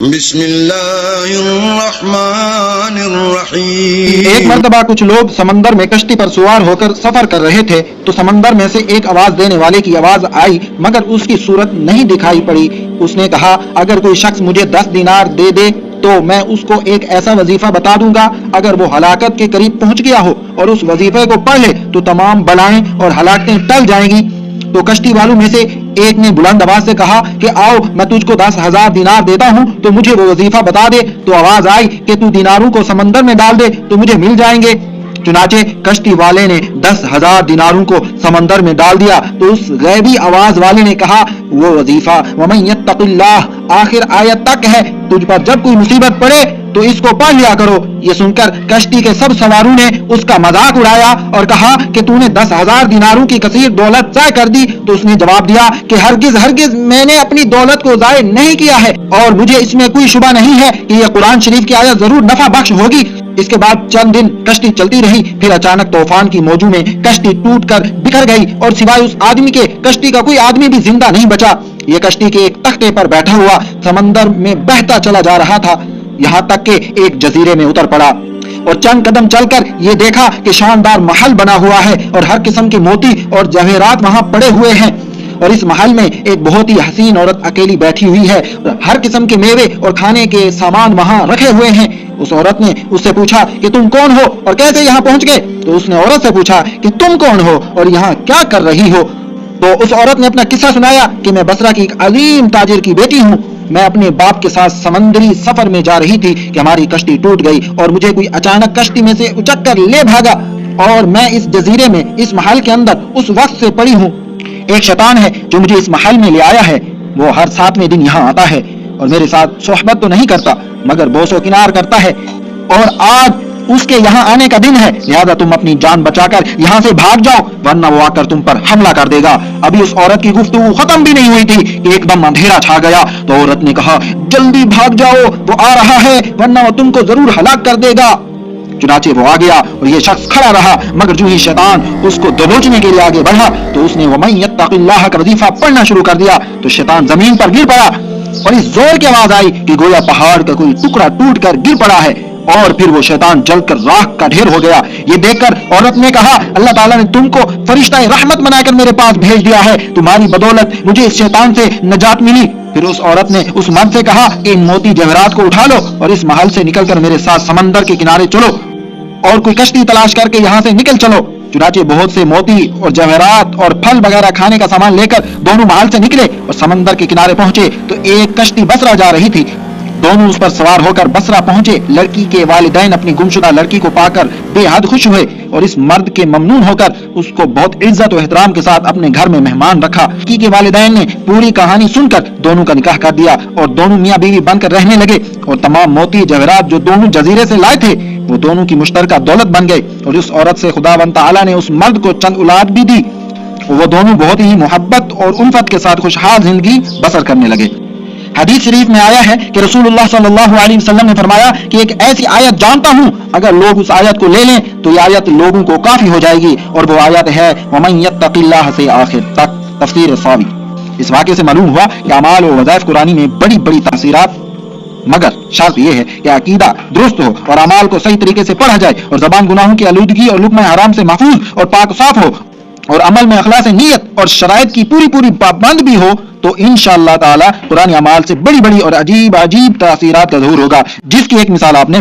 بسم اللہ الرحمن الرحیم۔ ایک مرتبہ کچھ لوگ سمندر میں کشتی پر سوار ہو کر سفر کر رہے تھے تو سمندر میں سے ایک آواز دینے والے کی آواز آئی مگر اس کی صورت نہیں دکھائی پڑی۔ اس نے کہا اگر کوئی شخص مجھے 10 دینار دے دے تو میں اس کو ایک ایسا وظیفہ بتا دوں گا اگر وہ ہلاکت کے قریب پہنچ گیا ہو اور اس وظیفے کو پڑھ لے تو تمام بلائیں اور ہلاکتیں ٹل جائیں گی۔ تو کشتی والوں میں سے ایک نے بلند آواز سے کہا کہ آؤ میں تجھ کو 10,000 دینار دیتا ہوں تو مجھے وہ وظیفہ بتا دے۔ تو آواز آئی کہ تو دیناروں کو سمندر میں ڈال دے تو مجھے مل جائیں گے۔ چنانچہ کشتی والے نے 10,000 دیناروں کو سمندر میں ڈال دیا تو اس غیبی آواز والے نے کہا وہ وظیفہ وَمَن يَتَّقِ اللَّهَ آخر آیت تک ہے، تجھ پر جب کوئی مصیبت پڑے تو اس کو پڑھ لیا کرو۔ یہ سن کر کشتی کے سب سواروں نے اس کا مذاق اڑایا اور کہا کہ تو نے 10,000 دیناروں کی کثیر دولت ضائع کر دی۔ تو اس نے جواب دیا کہ ہرگز میں نے اپنی دولت کو ضائع نہیں کیا ہے اور مجھے اس میں کوئی شبہ نہیں ہے کہ یہ قرآن شریف کی آیت ضرور نفع بخش ہوگی۔ اس کے بعد چند دن کشتی چلتی رہی، پھر اچانک طوفان کی موجوں میں کشتی ٹوٹ کر بکھر گئی اور سوائے اس آدمی کے کشتی کا کوئی آدمی بھی زندہ نہیں بچا۔ یہ کشتی کے ایک تختے پر بیٹھا ہوا سمندر میں بہتا چلا جا رہا تھا، یہاں تک کہ ایک جزیرے میں اتر پڑا اور چند قدم چل کر یہ دیکھا کہ شاندار محل بنا ہوا ہے اور ہر قسم کے موتی اور جواہرات وہاں پڑے ہوئے ہیں، اور اس محل میں ایک بہت ہی حسین عورت اکیلی بیٹھی ہوئی ہے، ہر قسم کے میوے اور کھانے کے سامان وہاں رکھے ہوئے ہیں۔ اس عورت نے اس سے پوچھا کہ تم کون ہو اور کیسے یہاں پہنچ گئے؟ تو اس نے عورت سے پوچھا کہ تم کون ہو اور یہاں کیا کر رہی ہو؟ تو اس عورت نے اپنا قصہ سنایا کہ میں بصرہ کی ایک عظیم تاجر کی بیٹی ہوں، میں اپنے باپ کے ساتھ سمندری سفر میں جا رہی تھی کہ ہماری کشتی ٹوٹ گئی اور مجھے کوئی اچانک کشتی میں سے اچک کر لے بھاگا اور میں اس جزیرے میں اس محل کے اندر اس وقت سے پڑی ہوں۔ ایک شیطان ہے جو مجھے اس محل میں لے آیا ہے، وہ ہر 7ویں دن یہاں آتا ہے اور میرے ساتھ صحبت تو نہیں کرتا مگر بوس و کنار کرتا ہے، اور آج اس کے یہاں آنے کا دن ہے، لہذا تم اپنی جان بچا کر یہاں سے بھاگ جاؤ ورنہ وہ آ کر تم پر حملہ کر دے گا۔ ابھی اس عورت کی گفتگو ختم بھی نہیں ہوئی تھی کہ ایک دم اندھیرا چھا گیا تو عورت نے کہا جلدی بھاگ جاؤ، وہ آ رہا ہے ورنہ وہ تم کو ضرور ہلاک کر دے گا۔ چنانچہ وہ آ گیا اور یہ شخص کھڑا رہا مگر جو ہی شیطان اس کو دبوچنے کے لیے آگے بڑھا تو اس نے وَمَن يَتَّقِ اللَّهَ کا وظیفہ پڑھنا شروع کر دیا تو شیطان زمین پر گر پڑا اور اس زور کی آواز آئی کہ گویا پہاڑ کا کوئی ٹکڑا ٹوٹ کر گر پڑا ہے اور پھر وہ شیطان جل کر راکھ کا ڈھیر ہو گیا۔ یہ دیکھ کر عورت نے کہا اللہ تعالیٰ نے تم کو فرشتہ رحمت بنا کر میرے پاس بھیج دیا ہے، تمہاری بدولت مجھے اس شیطان سے نجات ملی۔ پھر اس عورت نے اس مرد سے کہا کہ ان موتی جواہرات کو اٹھا لو اور اس محل سے نکل کر میرے ساتھ سمندر کے کنارے چلو اور کوئی کشتی تلاش کر کے یہاں سے نکل چلو۔ چنانچہ بہت سے موتی اور جواہرات اور پھل وغیرہ کھانے کا سامان لے کر دونوں محل سے نکلے اور سمندر کے کنارے پہنچے تو ایک کشتی بصرہ جا رہی تھی، دونوں اس پر سوار ہو کر بصرہ پہنچے۔ لڑکی کے والدین اپنی گمشدہ لڑکی کو پا کر بے حد خوش ہوئے اور اس مرد کے ممنون ہو کر اس کو بہت عزت و احترام کے ساتھ اپنے گھر میں مہمان رکھا۔ لڑکی کے والدین نے پوری کہانی سن کر دونوں کا نکاح کر دیا اور دونوں میاں بیوی بن کر رہنے لگے، اور تمام موتی جواہرات جو دونوں جزیرے سے لائے تھے وہ دونوں کی مشترکہ دولت بن گئے، اور اس عورت سے خداوند تعالیٰ نے اس مرد کو چند اولاد بھی دی۔ وہ دونوں بہت ہی محبت اور الفت کے ساتھ خوشحال زندگی بسر کرنے لگے۔ حدیث شریف میں آیا ہے کہ رسول اللہ صلی اللہ علیہ وسلم نے فرمایا کہ ایک ایسی آیت جانتا ہوں اگر لوگ اس آیت کو لے لیں تو یہ آیت لوگوں کو کافی ہو جائے گی، اور وہ آیت ہے وَمَن يَتَّقِ اللَّهَ سے آخر تک۔ تفسیر صاوی۔ اس واقعے سے معلوم ہوا کہ اعمال و وظائف قرآنی میں بڑی بڑی تاثیرات، مگر شرط یہ ہے کہ عقیدہ درست ہو اور اعمال کو صحیح طریقے سے پڑھا جائے اور زبان گناہوں کی آلودگی اور لقمہ حرام سے محفوظ اور پاک صاف ہو اور عمل میں اخلاص نیت اور شرائط کی پوری پابند بھی ہو تو انشاءاللہ تعالی قرآن اعمال سے بڑی بڑی اور عجیب تاثیرات کا ظہور ہوگا، جس کی ایک مثال آپ نے